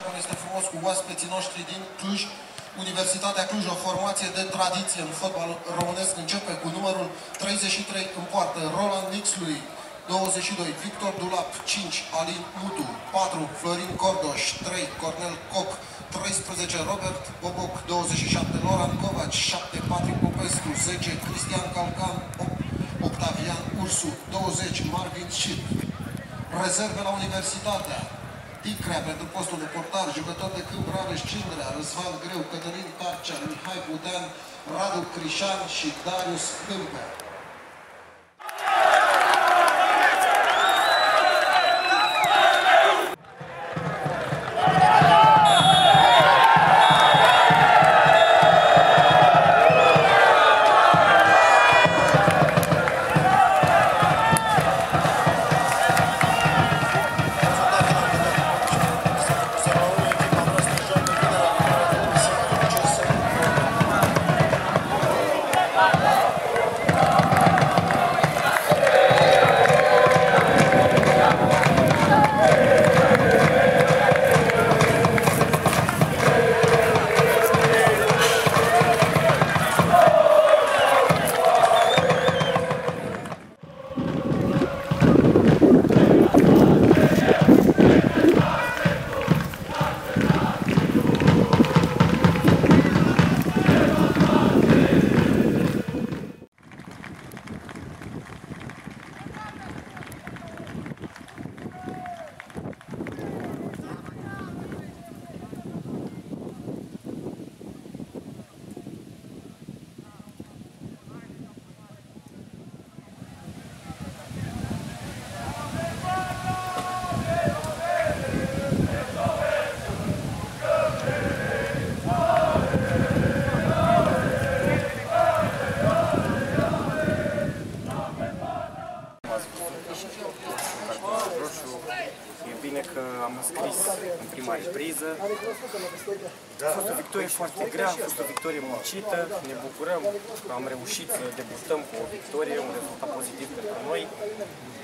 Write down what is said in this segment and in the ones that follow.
Este frumos cu oaspeții noștri din Cluj. Universitatea Cluj, o formație de tradiție în fotbal românesc, începe cu numărul 33 în poartă, Roland Nixlui, 22, Victor Dulap, 5, Alin Mutu, 4, Florin Cordoș, 3, Cornel Coc, 13, Robert Boboc, 27, Loran Covaci, 7, Patrick Popescu, 10, Cristian Calcan, 8, Octavian Ursu, 20, Marvin Șip. Rezerve la Universitatea: Ticrea pentru postul de portar, jucător de câmp Rareș Cindrea, Răzvan Greu, Cătălin Tarcea, Mihai Budean, Radu Crișan și Darius Câmpea. E bine că am înscris în prima repriză. A fost o victorie foarte grea, a fost o victorie muncită. Ne bucurăm că am reușit să debutăm cu o victorie, un rezultat pozitiv pentru noi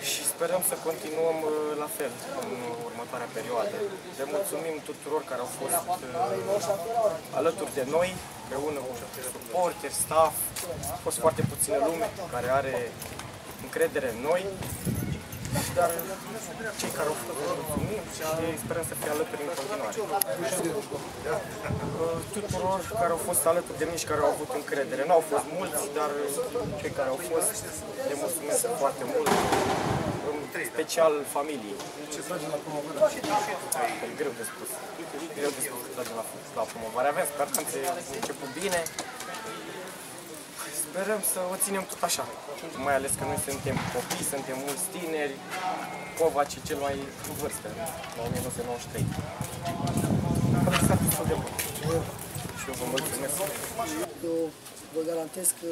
și sperăm să continuăm la fel în următoarea perioadă. Le mulțumim tuturor care au fost alături de noi, împreună cu suporteri, staff. A fost foarte puțină lume care are încredere în noi. Dar cei care au fost mulțumim și sperăm să fie alături în continuare. Tuturor care au fost alături de mine și care au avut încredere. Nu au fost mulți, dar cei care au fost, le mulțumesc foarte mult, în special familiei. E greu de spus. Greu de spus că la promovare. Avem speranțe, început bine. Sperăm să o ținem tot așa, mai ales că noi suntem copii, suntem mulți tineri. Covaci e cel mai în vârstă, la 1993. Am lăsat destul de bun și eu vă mulțumesc. Eu vă garantez că,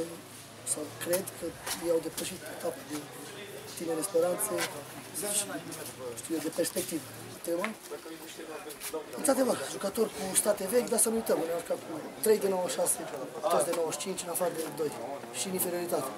sau cred că ei au depășit etapul de tinere speranțe și, știu eu, de perspectivă. Într-adevăr, jucători cu state vechi, dar să nu uităm, ne-am jucat cu 3 de 96, toți de 95, în afară de 2 și în inferioritate.